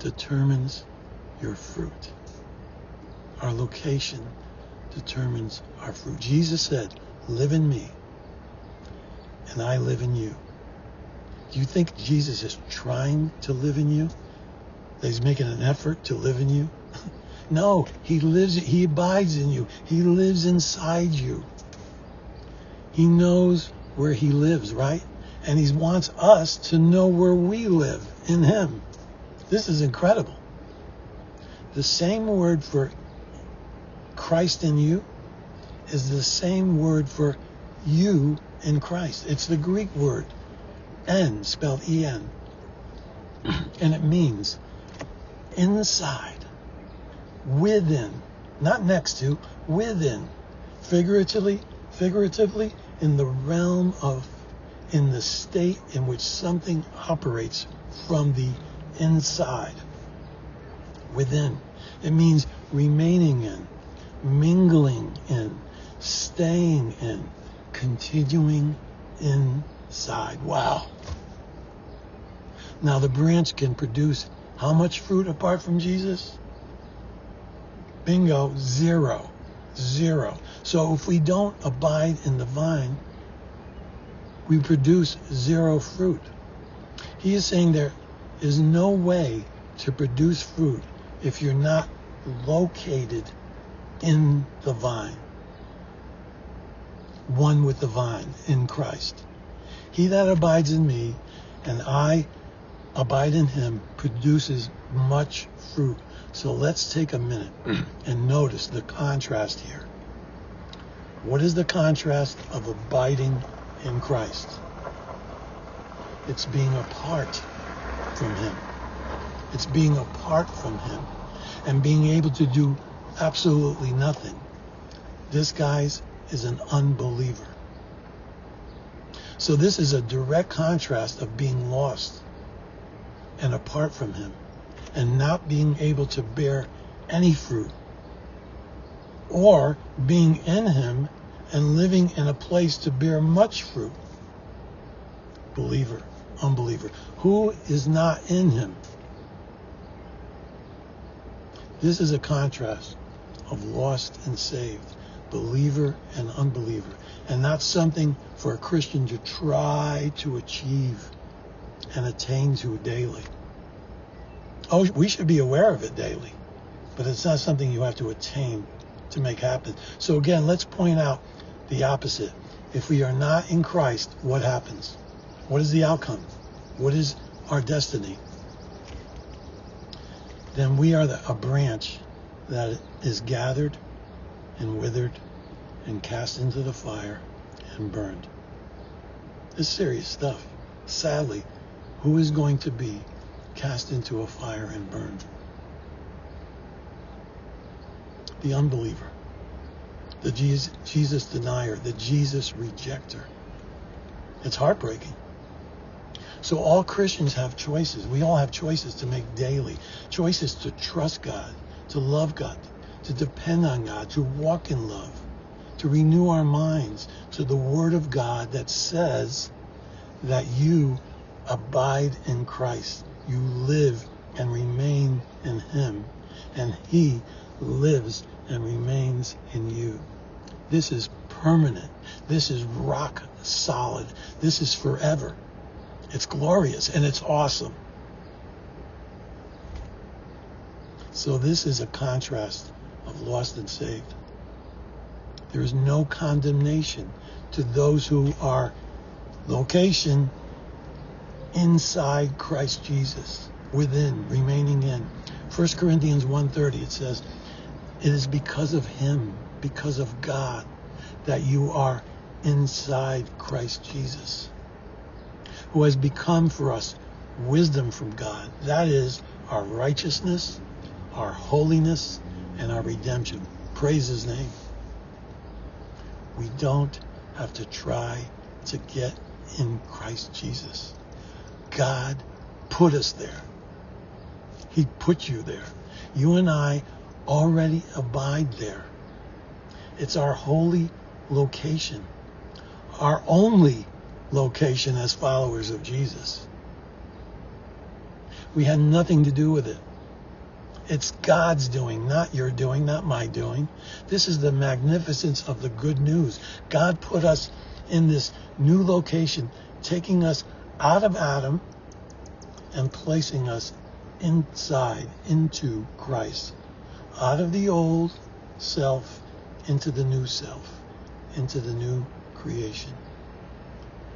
determines your fruit. Our location determines our fruit. Jesus said, live in me, and I live in you. Do you think Jesus is trying to live in you? That he's making an effort to live in you? No, he abides in you. He lives inside you. He knows where he lives, right? And he wants us to know where we live in him. This is incredible. The same word for Christ in you is the same word for you in Christ. It's the Greek word, en, spelled E-N. And it means inside, within, not next to, within. Figuratively, in the realm of, in the state in which something operates from the inside. Within. It means remaining in, mingling in, staying in, continuing inside. Wow. Now the branch can produce how much fruit apart from Jesus? Bingo, zero. Zero. So if we don't abide in the vine, we produce zero fruit. He is saying there is no way to produce fruit if you're not located in the vine. One with the vine, in Christ. He that abides in me and I abide in him produces much fruit. So let's take a minute and notice the contrast here. What is the contrast of abiding in Christ? It's being apart from him. It's being apart from him and being able to do absolutely nothing. This, guys, is an unbeliever. So this is a direct contrast of being lost and apart from him and not being able to bear any fruit, or being in him and living in a place to bear much fruit. Believer, unbeliever. Who is not in him? This is a contrast of lost and saved, believer and unbeliever, and not something for a Christian to try to achieve and attain to daily. Oh, we should be aware of it daily, but it's not something you have to attain to make happen. So again, let's point out the opposite. If we are not in Christ, what happens? What is the outcome? What is our destiny? Then we are a branch that is gathered and withered and cast into the fire and burned. This is serious stuff. Sadly, who is going to be cast into a fire and burned? The unbeliever, the Jesus denier, the Jesus rejecter. It's heartbreaking. So all Christians have choices. We all have choices to make daily. Choices to trust God, to love God, to depend on God, to walk in love, to renew our minds to the Word of God that says that you abide in Christ. You live and remain in him, and he lives and remains in you. This is permanent. This is rock solid. This is forever. It's glorious and it's awesome. So this is a contrast of lost and saved. There is no condemnation to those who are location inside Christ Jesus, within, remaining in. 1 Corinthians 1:30, it says, it is because of him, because of God, that you are inside Christ Jesus, who has become for us wisdom from God. That is our righteousness, our holiness, and our redemption. Praise his name. We don't have to try to get in Christ Jesus. God put us there. He put you there. You and I already abide there. It's our holy location, our only location as followers of Jesus. We had nothing to do with it. It's God's doing, not your doing, not my doing. This is the magnificence of the good news. God put us in this new location, taking us out of Adam and placing us inside, into Christ. Out of the old self, into the new self, into the new creation.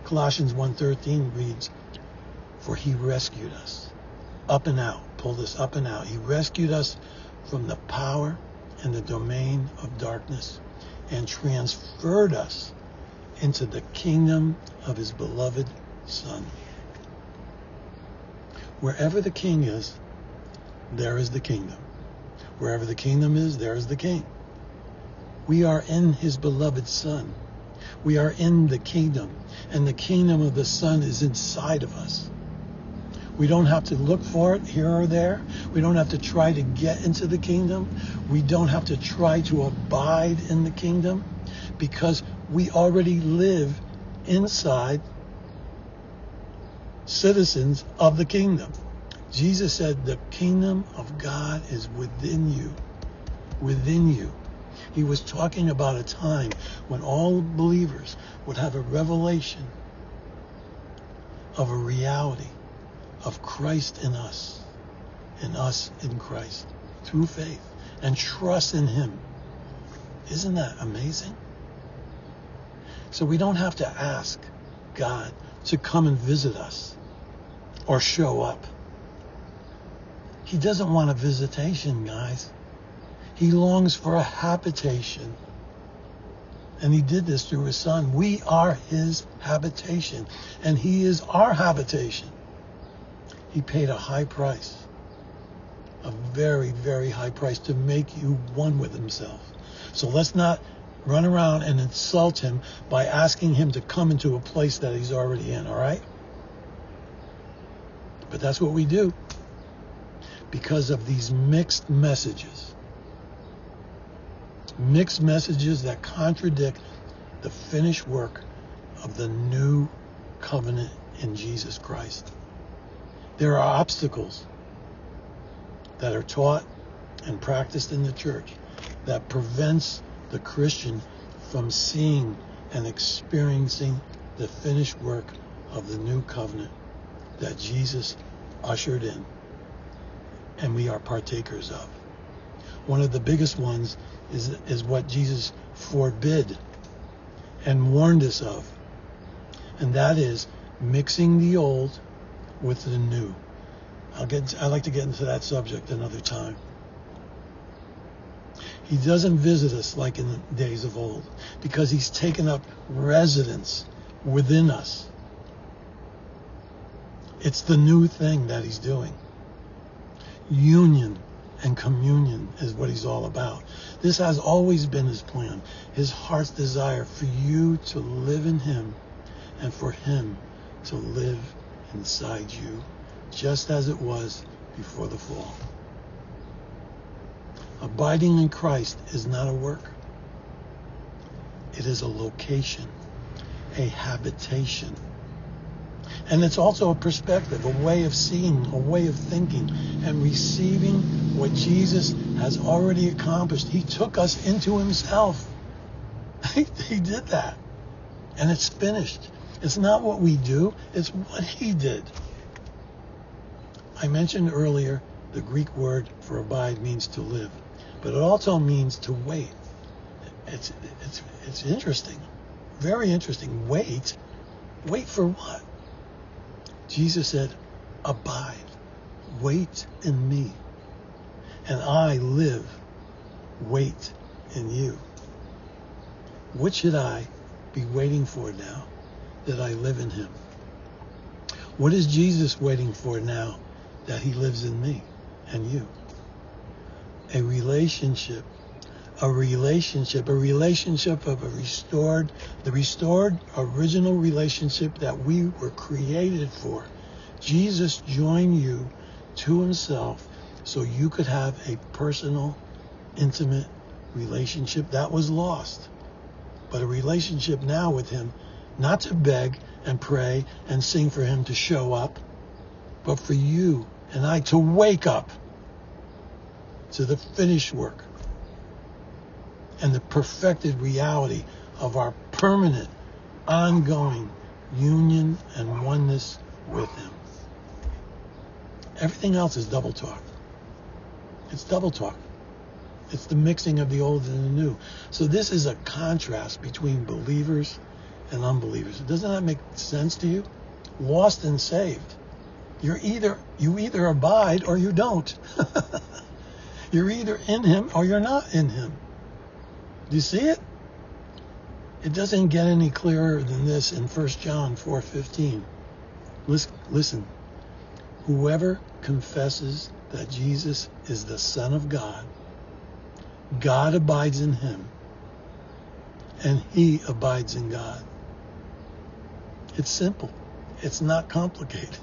Colossians 1:13 reads, "For he rescued us up and out," pulled us up and out. He rescued us from the power and the domain of darkness and transferred us into the kingdom of his beloved Son. Wherever the king is, there is the kingdom. Wherever the kingdom is, there is the king. We are in his beloved Son. We are in the kingdom, and the kingdom of the Son is inside of us. We don't have to look for it here or there. We don't have to try to get into the kingdom. We don't have to try to abide in the kingdom, because we already live inside citizens of the kingdom. Jesus said the kingdom of God is within you. Within you. He was talking about a time when all believers would have a revelation of a reality of Christ in us, and us in Christ, through faith and trust in him. Isn't that amazing? So we don't have to ask God to come and visit us or show up. He doesn't want a visitation, guys. He longs for a habitation. And he did this through his Son. We are his habitation, and he is our habitation. He paid a high price, a very, very high price, to make you one with himself. So let's not run around and insult him by asking him to come into a place that he's already in, all right? But that's what we do because of these mixed messages. Mixed messages that contradict the finished work of the new covenant in Jesus Christ. There are obstacles that are taught and practiced in the church that prevents the Christian from seeing and experiencing the finished work of the new covenant that Jesus ushered in and we are partakers of. One of the biggest ones is what Jesus forbid and warned us of, and that is mixing the old with the new. I'd like to get into that subject another time. He doesn't visit us like in the days of old because he's taken up residence within us. It's the new thing that he's doing. Union and communion is what he's all about. This has always been his plan, his heart's desire for you to live in him and for him to live inside you, just as it was before the fall. Abiding in Christ is not a work. It is a location, a habitation. And it's also a perspective, a way of seeing, a way of thinking, and receiving what Jesus has already accomplished. He took us into himself. He did that. And it's finished. It's not what we do, it's what he did. I mentioned earlier the Greek word for abide means to live, but it also means to wait. It's interesting, very interesting. Wait for what? Jesus said, abide, wait in me, and I live, wait in you. What should I be waiting for now that I live in him? What is Jesus waiting for now that he lives in me and you? A relationship of the restored original relationship that we were created for. Jesus joined you to himself so you could have a personal, intimate relationship that was lost. But a relationship now with him, not to beg and pray and sing for him to show up, but for you and I to wake up to the finished work and the perfected reality of our permanent, ongoing union and oneness with him. Everything else is double talk. It's double talk. It's the mixing of the old and the new. So this is a contrast between believers and unbelievers. Doesn't that make sense to you? Lost and saved. You either abide or you don't. You're either in him or you're not in him. Do you see it? It doesn't get any clearer than this in 1 John 4:15. Listen. Whoever confesses that Jesus is the Son of God, God abides in him, and he abides in God. It's simple. It's not complicated.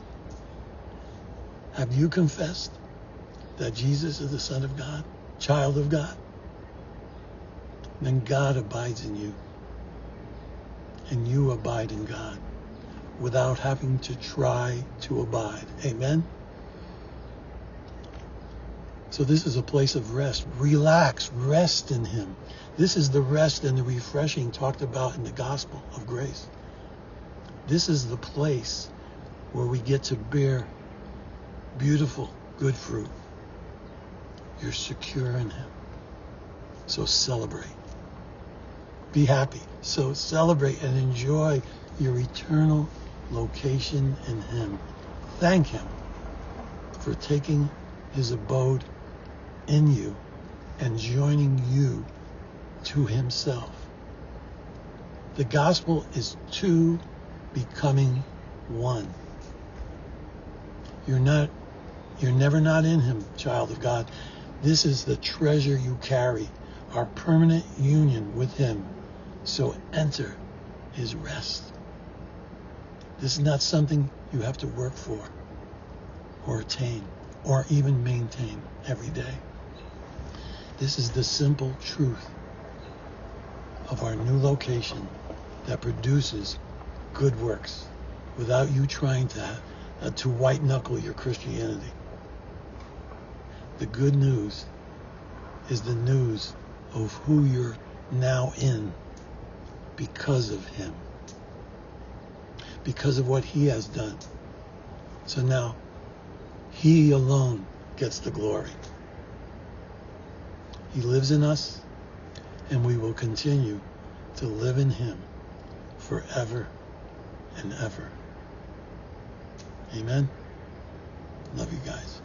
Have you confessed that Jesus is the Son of God, child of God? Then God abides in you, and you abide in God without having to try to abide. Amen? So this is a place of rest. Relax, rest in him. This is the rest and the refreshing talked about in the gospel of grace. This is the place where we get to bear beautiful, good fruit. You're secure in him. So celebrate. Be happy. So celebrate and enjoy your eternal location in him. Thank him for taking his abode in you and joining you to himself. The gospel is two becoming one. You're never not in him, child of God. This is the treasure you carry, our permanent union with him. So enter his rest. This is not something you have to work for or attain or even maintain every day. This is the simple truth of our new location that produces good works without you trying to white knuckle your Christianity. The good news is the news of who you're now in because of him, because of what he has done. So now he alone gets the glory. He lives in us, and we will continue to live in him forever and ever. Amen. Love you guys.